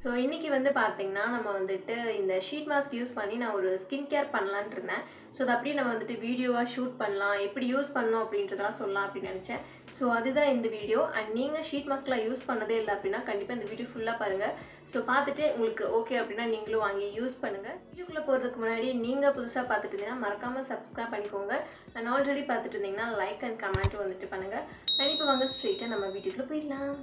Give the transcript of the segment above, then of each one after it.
So இன்றைக்கி வந்து பார்த்தீங்கன்னா நம்ம வந்துட்டு இந்த ஷீட் மாஸ்க் யூஸ் பண்ணி நான் ஒரு ஸ்கின் கேர் பண்ணலான்ட்டு இருந்தேன். ஸோ அது அப்படியே நம்ம வந்துட்டு வீடியோவாக ஷூட் பண்ணலாம், எப்படி யூஸ் பண்ணணும் அப்படின்றதெல்லாம் சொல்லலாம் அப்படின்னு நினச்சேன். ஸோ அதுதான் இந்த வீடியோ. அண்ட் நீங்கள் ஷீட் மாஸ்க்லாம் யூஸ் பண்ணதே இல்லை அப்படின்னா கண்டிப்பாக இந்த வீடியோ ஃபுல்லாக பாருங்கள். ஸோ பார்த்துட்டு உங்களுக்கு ஓகே அப்படின்னா நீங்களும் வாங்கி யூஸ் பண்ணுங்கள். வீடியோக்குள்ளே போகிறதுக்கு முன்னாடி நீங்கள் புதுசாக பார்த்துட்டு இருந்தீங்கன்னா மறக்காமல் சப்ஸ்கிரைப் பண்ணிக்கோங்க. அண்ட் ஆல்ரெடி பார்த்துட்டு இருந்தீங்கன்னா லைக் அண்ட் கமெண்ட் வந்துட்டு பண்ணுங்கள். அண்ட் இப்போ வாங்க ஸ்ட்ரெயிட்டாக நம்ம வீடியோக்குள்ளே போயிடலாம்.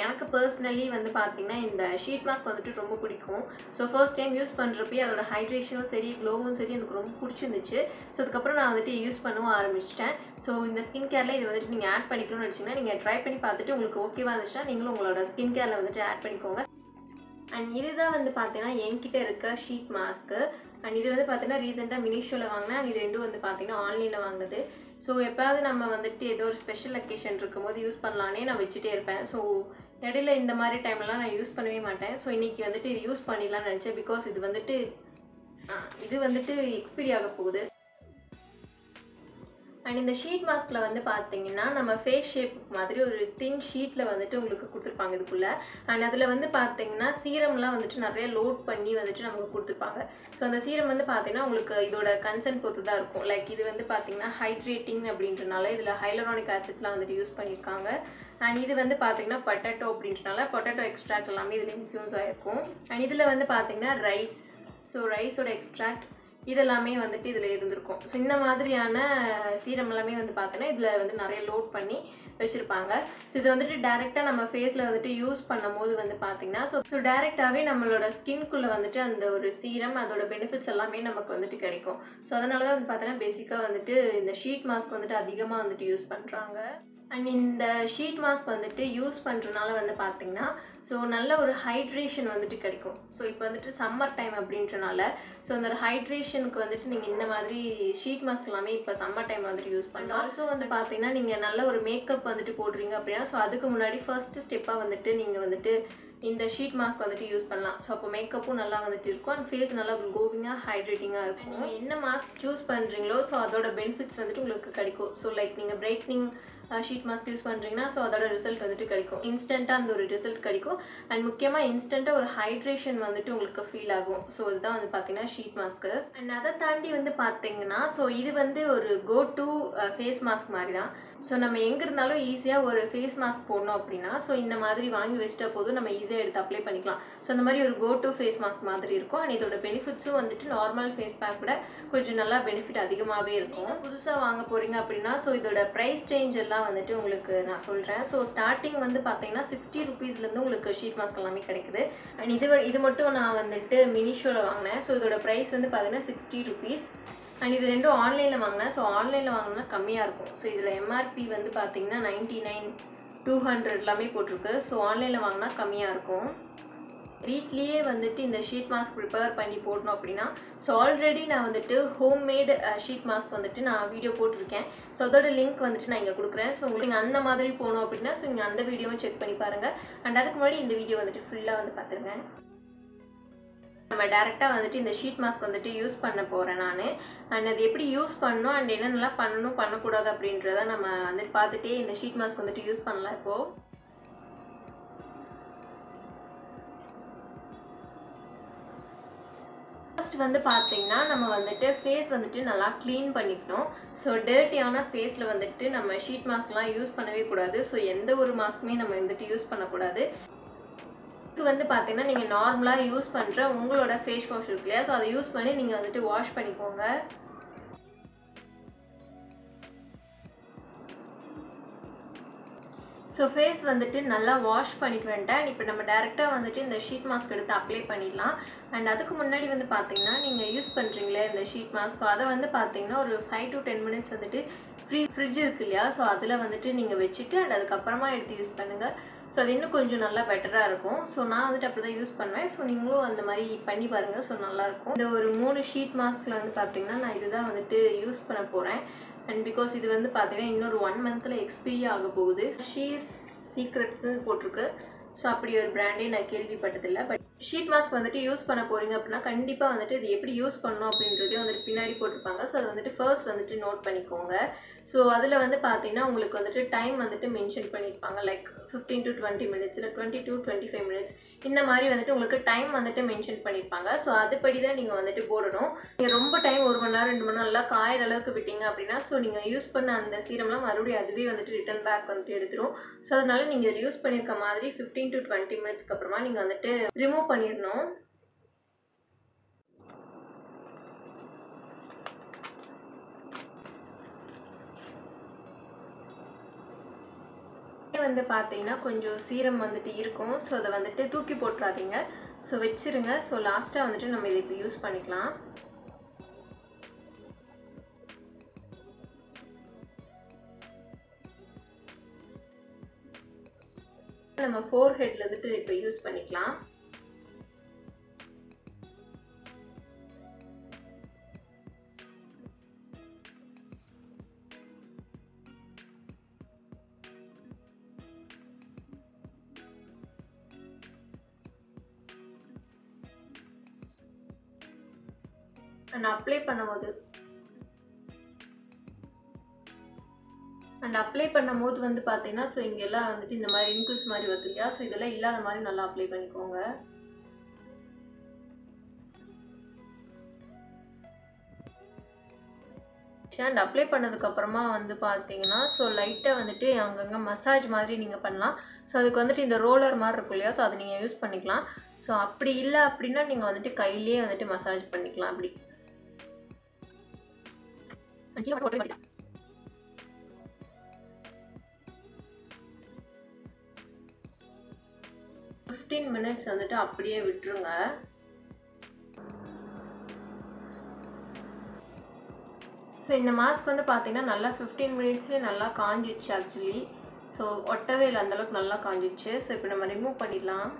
எனக்கு பர்சனலி வந்து பார்த்தீங்கன்னா இந்த ஷீட் மாஸ்க் வந்துட்டு ரொம்ப பிடிக்கும். ஸோ ஃபர்ஸ்ட் டைம் யூஸ் பண்ணுறப்பே அதோட ஹைட்ரேஷனும் சரி க்ளோவும் சரி எனக்கு ரொம்ப பிடிச்சிருந்துச்சு. ஸோ அதுக்கப்புறம் நான் வந்துட்டு யூஸ் பண்ணவும் ஆரம்பிச்சிட்டேன். ஸோ இந்த ஸ்கின் கேரில் இது வந்துட்டு நீங்கள் ஆட் பண்ணிக்கணும்னு நினச்சிங்கன்னா நீங்கள் ட்ரை பண்ணி பார்த்துட்டு உங்களுக்கு ஓகேவா இருந்துச்சுன்னா நீங்களும் உங்களோட ஸ்கின் கேரில் வந்துட்டு ஆட் பண்ணிக்கோங்க. அண்ட் இதுதான் வந்து பார்த்தீங்கன்னா என்கிட்ட இருக்க ஷீட் மாஸ்க்கு. அண்ட் இது வந்து பார்த்தீங்கன்னா ரீசெண்டாக மினிஷோவில் வாங்கினேன். அண்ட் இது ரெண்டும் வந்து பார்த்தீங்கன்னா ஆன்லைனில் வாங்கினது. ஸோ எப்போயாவது நம்ம வந்துட்டு ஏதோ ஒரு ஸ்பெஷல் அக்கேஷன் இருக்கும்போது யூஸ் பண்ணலான்னே நான் வச்சுட்டே இருப்பேன். ஸோ இடையில இந்த மாதிரி டைம்லலாம் நான் யூஸ் பண்ணவே மாட்டேன். ஸோ இன்றைக்கி வந்துட்டு இது யூஸ் பண்ணிடலான்னு நினச்சேன். பிகாஸ் இது வந்துட்டு எக்ஸ்பீரி ஆக போகுது. அண்ட் இந்த ஷீட் மாஸ்கில் வந்து பார்த்தீங்கன்னா நம்ம ஃபேஸ் ஷேப் மாதிரி ஒரு தின் ஷீட்டில் வந்துட்டு உங்களுக்கு கொடுத்துருப்பாங்க இதுக்குள்ளே. அண்ட் அதில் வந்து பார்த்தீங்கன்னா சீரம்லாம் வந்துட்டு நிறைய லோட் பண்ணி வந்துட்டு நமக்கு கொடுத்துருப்பாங்க. ஸோ அந்த சீரம் வந்து பார்த்தீங்கன்னா உங்களுக்கு இதோட கன்சென்ட் பொறுத்து தான் இருக்கும். லைக் இது வந்து பார்த்தீங்கன்னா ஹைட்ரேட்டிங் அப்படின்றனால இதில் ஹைலரானிக் ஆசிட்லாம் வந்துட்டு யூஸ் பண்ணியிருக்காங்க. அண்ட் இது வந்து பார்த்தீங்கன்னா பொட்டேட்டோ அப்படின்றனால பொட்டேட்டோ எக்ஸ்ட்ராக்ட் எல்லாமே இதில் இன்ஃப்யூஸ் ஆகிருக்கும். அண்ட் இதில் வந்து பார்த்தீங்கன்னா ரைஸ், ஸோ ரைஸோட எக்ஸ்ட்ராக்ட் இதெல்லாமே வந்துட்டு இதில் இருந்திருக்கும். ஸோ இந்த மாதிரியான சீரம் எல்லாமே வந்து பார்த்தீங்கன்னா இதில் வந்து நிறைய லோட் பண்ணி வச்சுருப்பாங்க. ஸோ இது வந்துட்டு டேரெக்டாக நம்ம ஃபேஸில் வந்துட்டு யூஸ் பண்ணும் போது வந்து பார்த்தீங்கன்னா ஸோ டேரெக்டாகவே நம்மளோட ஸ்கின்குள்ளே வந்துட்டு அந்த ஒரு சீரம் அதோட பெனிஃபிட்ஸ் எல்லாமே நமக்கு வந்துட்டு கிடைக்கும். ஸோ அதனால தான் வந்து பார்த்தீங்கன்னா பேசிக்காக வந்துட்டு இந்த ஷீட் மாஸ்க் வந்துட்டு அதிகமாக வந்துட்டு யூஸ் பண்ணுறாங்க. அண்ட் இந்த ஷீட் மாஸ்க் வந்துட்டு யூஸ் பண்ணுறதுனால வந்து பார்த்தீங்கன்னா ஸோ நல்ல ஒரு ஹைட்ரேஷன் வந்துட்டு கிடைக்கும். ஸோ இப்போ வந்துட்டு சம்மர் டைம் அப்படின்றனால ஸோ அந்த ஹைட்ரேஷனுக்கு வந்துட்டு நீங்கள் இந்த மாதிரி ஷீட் மாஸ்க் எல்லாமே இப்போ சம்மர் டைம் வந்துட்டு யூஸ் பண்ணலாம். ஆல்சோ வந்து பார்த்தீங்கன்னா நீங்கள் நல்ல ஒரு மேக்கப் வந்துட்டு போடுறீங்க அப்படின்னா ஸோ அதுக்கு முன்னாடி ஃபர்ஸ்ட் ஸ்டெப்பாக வந்துட்டு நீங்கள் வந்துட்டு இந்த ஷீட் மாஸ்க் வந்துட்டு யூஸ் பண்ணலாம். ஸோ அப்போ மேக்கப்பும் நல்லா வந்துட்டு இருக்கும் அண்ட் ஃபேஸ் நல்லா க்ளோவிங்காக ஹைட்ரேட்டிங்காக இருக்கும். நீங்கள் என்ன மாஸ்க் சூஸ் பண்ணுறீங்களோ ஸோ அதோட பெனிஃபிட்ஸ் வந்துட்டு உங்களுக்கு கிடைக்கும். ஸோ லைக் நீங்கள் பிரைட்னிங் ஷீட் மாஸ்க் யூஸ் பண்ணுறீங்கன்னா ஸோ அதோட ரிசல்ட் வந்துட்டு கிடைக்கும். இன்ஸ்டண்ட்டாக அந்த ஒரு ரிசல்ட் கிடைக்கும். அண்ட் முக்கியமாக இன்ஸ்டண்ட்டாக ஒரு ஹைட்ரேஷன் வந்துட்டு உங்களுக்கு ஃபீல் ஆகும். ஸோ இதுதான் வந்து பார்த்தீங்கன்னா ஷீட் மாஸ்க்கு. அண்ட் அதை தாண்டி வந்து பார்த்தீங்கன்னா ஸோ இது வந்து ஒரு கோ டு ஃபேஸ் மாஸ்க் மாதிரி தான். ஸோ நம்ம எங்கே இருந்தாலும் ஈஸியாக ஒரு ஃபேஸ் மாஸ்க் போடணும் அப்படின்னா ஸோ இந்த மாதிரி வாங்கி வச்சுட்டா போதும் நம்ம ஈஸியாக எடுத்து அப்ளை பண்ணிக்கலாம். ஸோ அந்த மாதிரி ஒரு கோ டு ஃபேஸ் மாஸ்க் மாதிரி இருக்கும். அண்ட் இதோட பெனிஃபிட்ஸும் வந்துட்டு நார்மல் ஃபேஸ் பேக் விட கொஞ்சம் நல்லா பெனிஃபிட் அதிகமாகவே இருக்கும். புதுசாக வாங்க போகிறீங்க அப்படின்னா ஸோ இதோட ப்ரைஸ் ரேஞ்ச் எல்லாம் வந்துட்டு உங்களுக்கு நான் சொல்கிறேன். ஸோ ஸ்டார்டிங் வந்து பார்த்தீங்கன்னா 60 rupeesலேருந்து உங்களுக்கு ஷீட் மாஸ்க் எல்லாமே கிடைக்குது. அண்ட் இது மட்டும் நான் வந்துட்டு மினிஷோவில் வாங்கினேன். ஸோ இதோட ப்ரைஸ் வந்து பார்த்தீங்கன்னா 60 rupees. அண்ட் இது ரெண்டும் ஆன்லைனில் வாங்கினேன். ஸோ ஆன்லைனில் வாங்கினா கம்மியாக இருக்கும். ஸோ இதில் எம்ஆர்பி வந்து பார்த்தீங்கன்னா 99, 200 எல்லாமே போட்டிருக்கு. ஸோ ஆன்லைனில் வாங்கினா கம்மியாக இருக்கும். வீட்லேயே வந்துட்டு இந்த ஷீட் மாஸ்க் ப்ரிப்பேர் பண்ணி போடணும் அப்படின்னா ஸோ ஆல்ரெடி நான் வந்துட்டு ஹோம்மேடு ஷீட் மாஸ்க் வந்துட்டு நான் வீடியோ போட்டிருக்கேன். ஸோ அதோட லிங்க் வந்துட்டு நான் இங்கே கொடுக்குறேன். ஸோ உங்களுக்கு நீங்கள் அந்த மாதிரி போகணும் அப்படின்னா ஸோ நீங்கள் அந்த வீடியோவும் செக் பண்ணி பாருங்கள். அண்ட் அதுக்கு முன்னாடி இந்த வீடியோ வந்துட்டு ஃபுல்லாக வந்து பார்த்துருங்க. நம்ம டேரெக்டாக வந்துட்டு இந்த ஷீட் மாஸ்க் வந்துட்டு யூஸ் பண்ண போகிறேன் நான். அண்ட் அது எப்படி யூஸ் பண்ணணும் அண்ட் என்னென்னலாம் பண்ணணும் பண்ணக்கூடாது அப்படின்றத நம்ம வந்துட்டு பார்த்துட்டே இந்த ஷீட் மாஸ்க் வந்துட்டு யூஸ் பண்ணலாம். இப்போது ஃபர்ஸ்ட் வந்து பார்த்தீங்கன்னா நம்ம வந்துட்டு ஃபேஸ் வந்துட்டு நல்லா க்ளீன் பண்ணிக்கணும். ஸோ டர்ட்டியான ஃபேஸில் வந்துட்டு நம்ம ஷீட் மாஸ்க்லாம் யூஸ் பண்ணவே கூடாது. ஸோ எந்த ஒரு மாஸ்க்குமே நம்ம வந்துட்டு யூஸ் பண்ணக்கூடாது. இது வந்து பார்த்தீங்கன்னா நீங்கள் நார்மலாக யூஸ் பண்ணுற உங்களோட ஃபேஸ் வாஷ் இருக்கு இல்லையா ஸோ அதை யூஸ் பண்ணி நீங்கள் வந்துட்டு வாஷ் பண்ணிக்கோங்க. ஸோ ஃபேஸ் வந்துட்டு நல்லா வாஷ் பண்ணிட்டு வந்துட்டேன். இப்போ நம்ம டேரெக்டாக வந்துட்டு இந்த ஷீட் மாஸ்க் எடுத்து அப்ளை பண்ணிடலாம். அண்ட் அதுக்கு முன்னாடி வந்து பார்த்தீங்கன்னா நீங்கள் யூஸ் பண்ணுறீங்களே இந்த ஷீட் மாஸ்க் அதை வந்து பார்த்தீங்கன்னா ஒரு 5 to 10 minutes வந்துட்டு ஃப்ரிட்ஜ் இருக்கு இல்லையா ஸோ அதில் வந்துட்டு நீங்கள் வச்சுட்டு அண்ட் அதுக்கப்புறமா எடுத்து யூஸ் பண்ணுங்கள். ஸோ அது இன்னும் கொஞ்சம் நல்லா பெட்டராக இருக்கும். ஸோ நான் வந்துட்டு அப்படி தான் யூஸ் பண்ணுவேன். ஸோ நீங்களும் அந்த மாதிரி பண்ணி பாருங்கள். ஸோ நல்லாயிருக்கும். இந்த ஒரு 3 ஷீட் மாஸ்கில் வந்து பார்த்தீங்கன்னா நான் இதுதான் வந்துட்டு யூஸ் பண்ண போகிறேன். அண்ட் பிகாஸ் இது வந்து பார்த்தீங்கன்னா இன்னொரு 1 monthல எக்ஸ்பீரி ஆக போகுது. ஷீஸ் சீக்ரெட்ஸ்ன்னு போட்டிருக்கு. ஸோ அப்படி ஒரு பிராண்டே நான் கேள்விப்பட்டதில்லை. பட் ஷீட் மாஸ்க் வந்துட்டு யூஸ் பண்ண போகிறீங்க அப்படின்னா கண்டிப்பாக வந்துட்டு இது எப்படி யூஸ் பண்ணணும் அப்படின்றதையும் வந்துட்டு பின்னாடி போட்டிருப்பாங்க. ஸோ அதை வந்துட்டு ஃபர்ஸ்ட் வந்துட்டு நோட் பண்ணிக்கோங்க. ஸோ அதில் வந்து பார்த்தீங்கன்னா உங்களுக்கு வந்துட்டு டைம் வந்துட்டு மென்ஷன் பண்ணியிருப்பாங்க. லைக் 15 to 20 minutes இல்லை 20 to 25 minutes இந்த மாதிரி வந்துட்டு உங்களுக்கு டைம் வந்துட்டு மென்ஷன் பண்ணியிருப்பாங்க. ஸோ அதுபடி தான் நீங்கள் வந்துட்டு போடணும். நீங்கள் ரொம்ப டைம் 1 மணி நேரம் 2 மணி நேரம் எல்லாம் காயிற அளவுக்கு விட்டீங்க அப்படின்னா ஸோ நீங்கள் யூஸ் பண்ண அந்த சீரம்லாம் மறுபடியும் அதுவே வந்துட்டு ரிட்டர்ன் பேக் வந்துட்டு எடுத்துரும். ஸோ அதனால நீங்கள் இதில் யூஸ் பண்ணியிருக்க மாதிரி 15 to 20 minutesக்கு அப்புறமா நீங்கள் வந்துட்டு ரிமூவ் பண்ணிடணும். வந்து பார்த்தீங்கன்னா கொஞ்சம் சீரம் வந்துட்டு இருக்கும். ஸோ அதை வந்துட்டு தூக்கி போட்டுறாதீங்க. ஸோ வச்சிருங்க. ஸோ லாஸ்ட்டாக வந்துட்டு நம்ம இதை இப்போ யூஸ் பண்ணிக்கலாம். நம்ம ஃபோர்ஹெட்ல வந்துட்டு இப்போ யூஸ் பண்ணிக்கலாம். அண்ட் அப்ளை பண்ணும்போது வந்து பார்த்தீங்கன்னா ஸோ இங்கெல்லாம் வந்துட்டு இந்த மாதிரி ரிங்கிள்ஸ் மாதிரி வருது இல்லையா? ஸோ இதெல்லாம் இல்லாத மாதிரி நல்லா அப்ளை பண்ணிக்கோங்க. அண்ட் அப்ளை பண்ணதுக்கப்புறமா வந்து பார்த்தீங்கன்னா ஸோ லைட்டாக வந்துட்டு அங்கங்கே மசாஜ் மாதிரி நீங்கள் பண்ணலாம். ஸோ அதுக்கு வந்துட்டு இந்த ரோலர் மாதிரி இருக்கும் இல்லையா? ஸோ அதை நீங்கள் யூஸ் பண்ணிக்கலாம். ஸோ அப்படி இல்லை அப்படின்னா நீங்கள் வந்துட்டு கையிலேயே வந்துட்டு மசாஜ் பண்ணிக்கலாம். அப்படி 15 minutes வந்துட்டு அப்படியே விட்டுருங்க. ஸோ இந்த மாஸ்க் வந்து பார்த்தீங்கன்னா நல்லா 15 minutesலேயே நல்லா காஞ்சிடுச்சு ஆக்சுவலி. ஸோ ஒட்டவே இல்லை, அந்தளவுக்கு நல்லா காஞ்சிடுச்சு. ஸோ இப்போ நம்ம ரிமூவ் பண்ணிடலாம்.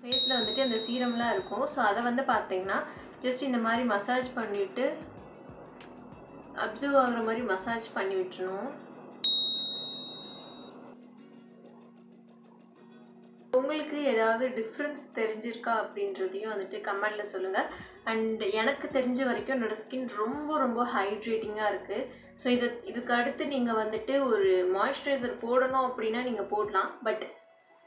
ஃபேஸில் வந்துட்டு அந்த சீரம்லாம் இருக்கும். ஸோ அதை வந்து பார்த்தீங்கன்னா ஜஸ்ட் இந்த மாதிரி மசாஜ் பண்ணிவிட்டு அப்சர்வ் ஆகுற மாதிரி மசாஜ் பண்ணி விட்டுணும். உங்களுக்கு ஏதாவது டிஃப்ரென்ஸ் தெரிஞ்சிருக்கா அப்படின்றதையும் வந்துட்டு கமெண்டில் சொல்லுங்கள். அண்ட் எனக்கு தெரிஞ்ச வரைக்கும் என்னோடய ஸ்கின் ரொம்ப ரொம்ப ஹைட்ரேட்டிங்காக இருக்குது. ஸோ இதுக்கு அடுத்து நீங்கள் வந்துட்டு ஒரு மாய்ஸ்சரைசர் போடணும் அப்படின்னா நீங்கள் போடலாம். பட்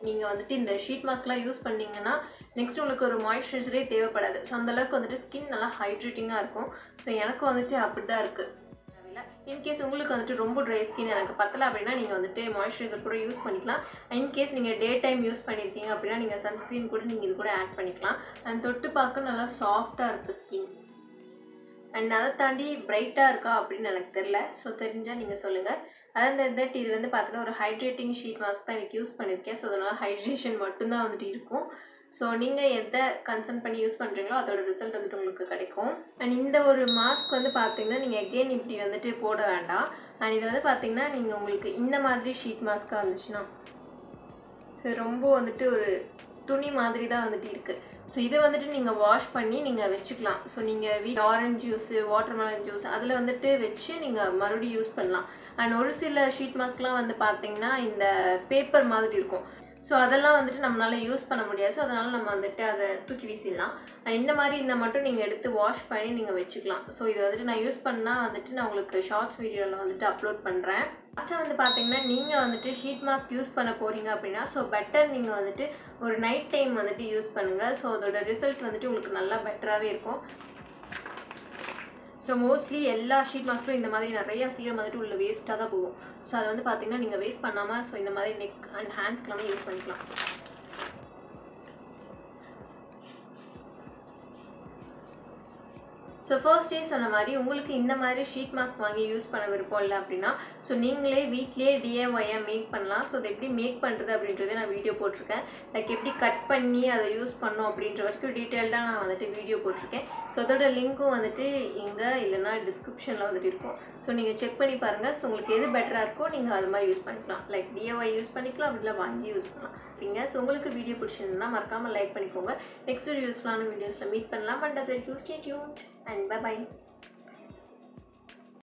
நீங்கள் வந்துட்டு இந்த ஷீட் மாஸ்க்லாம் யூஸ் பண்ணிங்கன்னா நெக்ஸ்ட் உங்களுக்கு ஒரு மாய்ஸ்சரைசரே தேவைப்படாது. ஸோ அந்தளவுக்கு வந்துட்டு ஸ்கின் நல்லா ஹைட்ரேட்டிங்காக இருக்கும். ஸோ எனக்கு வந்துட்டு அப்படி தான் இருக்குது. இன்கேஸ் உங்களுக்கு வந்துட்டு ரொம்ப ட்ரை ஸ்கின் எனக்கு பத்தலை அப்படின்னா நீங்கள் வந்துட்டு மாய்ஸ்சரைசர் கூட யூஸ் பண்ணிக்கலாம். இன்கேஸ் நீங்கள் டே டைம் யூஸ் பண்ணியிருக்கீங்க அப்படின்னா நீங்கள் சன்ஸ்க்ரீன் கூட நீங்கள் இது கூட ஆட் பண்ணிக்கலாம். அண்ட் தொட்டு பார்க்க நல்லா சாஃப்டாக இருக்குது ஸ்கின். அண்ட் அதை தாண்டி பிரைட்டாக இருக்கா அப்படின்னு எனக்கு தெரில. ஸோ தெரிஞ்சால் நீங்கள் சொல்லுங்கள். அதர் தட் இது வந்து பார்த்தீங்கன்னா ஒரு ஹைட்ரேட்டிங் ஷீட் மாஸ்க் தான் எனக்கு யூஸ் பண்ணியிருக்கேன். ஸோ அதனால் ஹைட்ரேஷன் மட்டும்தான் வந்துட்டு இருக்கும். ஸோ நீங்கள் எதை கன்சர்ன் பண்ணி யூஸ் பண்ணுறீங்களோ அதோட ரிசல்ட் வந்துட்டு உங்களுக்கு கிடைக்கும். அண்ட் இந்த ஒரு மாஸ்க் வந்து பார்த்தீங்கன்னா நீங்கள் எகெயின் இப்படி வந்துட்டு போட வேண்டாம். அண்ட் இது வந்து பார்த்தீங்கன்னா நீங்கள் உங்களுக்கு இந்த மாதிரி ஷீட் மாஸ்க்காக இருந்துச்சுன்னா ஸோ ரொம்ப வந்துட்டு ஒரு துணி மாதிரி தான் வந்துட்டு இருக்குது. ஸோ இதை வந்துட்டு நீங்கள் வாஷ் பண்ணி நீங்கள் வச்சுக்கலாம். ஸோ நீங்கள் ஆரஞ்சு ஜூஸு வாட்டர்மெலன் ஜூஸ் அதில் வந்துட்டு வச்சு நீங்கள் மறுபடியும் யூஸ் பண்ணலாம். அண்ட் ஒரு சில ஷீட் மாஸ்க்லாம் வந்து பார்த்தீங்கன்னா இந்த பேப்பர் மாதிரி இருக்கும். ஸோ அதெல்லாம் வந்துட்டு நம்மளால் யூஸ் பண்ண முடியாது. ஸோ அதனால் நம்ம வந்துட்டு அதை தூக்கி வீசிடலாம். இந்த மாதிரி இந்த மட்டும் நீங்கள் எடுத்து வாஷ் பண்ணி நீங்கள் வச்சுக்கலாம். ஸோ இதை வந்துட்டு நான் யூஸ் பண்ணால் வந்துட்டு நான் உங்களுக்கு ஷார்ட்ஸ் வீடியோவில் வந்துட்டு அப்லோட் பண்ணுறேன். ஃபஸ்ட்டு வந்து பார்த்தீங்கன்னா நீங்கள் வந்துட்டு ஷீட் மாஸ்க் யூஸ் பண்ண போகிறீங்க அப்படின்னா ஸோ பெட்டர் நீங்கள் வந்துட்டு ஒரு நைட் டைம் வந்துட்டு யூஸ் பண்ணுங்கள். ஸோ அதோட ரிசல்ட் வந்துட்டு உங்களுக்கு நல்லா பெட்டராகவே இருக்கும். ஸோ மோஸ்ட்லி எல்லா ஷீட் மாஸ்க்கும் இந்த மாதிரி நிறையா சீரம் வந்துட்டு உள்ள வேஸ்ட்டாக தான் போகும். ஸோ அதை வந்து பார்த்தீங்கன்னா நீங்கள் வேஸ்ட் பண்ணாமல் ஸோ இந்த மாதிரி நெக் அண்ட் ஹேண்ட்ஸ்க்கெல்லாமே யூஸ் பண்ணிக்கலாம். ஸோ ஃபர்ஸ்டே சொன்ன மாதிரி உங்களுக்கு இந்த மாதிரி ஷீட் மாஸ்க் வாங்கி யூஸ் பண்ண விருப்பம் இல்லை அப்படின்னா ஸோ நீங்களே வீட்லேயே டிஐஒய்யாக மேக் பண்ணலாம். ஸோ அதை எப்படி மேக் பண்ணுறது அப்படின்றத நான் வீடியோ போட்டிருக்கேன். லைக் எப்படி கட் பண்ணி அதை யூஸ் பண்ணோம் அப்படின்ற வரைக்கும் டீட்டெயில்டாக நான் வந்துட்டு வீடியோ போட்டிருக்கேன். ஸோ அதோட லிங்க்கும் வந்துட்டு இங்கே இல்லைனா டிஸ்கிரிப்ஷனில் வந்துட்டு இருக்கும். ஸோ நீங்கள் செக் பண்ணி பாருங்கள். ஸோ உங்களுக்கு எது பெட்டராக இருக்கோ நீங்கள் அது மாதிரி யூஸ் பண்ணிக்கலாம். லைக் டிஐஒய் யூஸ் பண்ணிக்கலாம், அப்படிலாம் வாங்கி யூஸ் பண்ணலாம் அப்படிங்க. ஸோ உங்களுக்கு வீடியோ பிடிச்சிருந்தா மறக்காமல் லைக் பண்ணிக்கோங்க. நெக்ஸ்ட் யூஸ்ஃபுல்லான வீடியோஸில் மீட் பண்ணலாம். அண்ட் அது வரைக்கும் stay tuned and bye bye.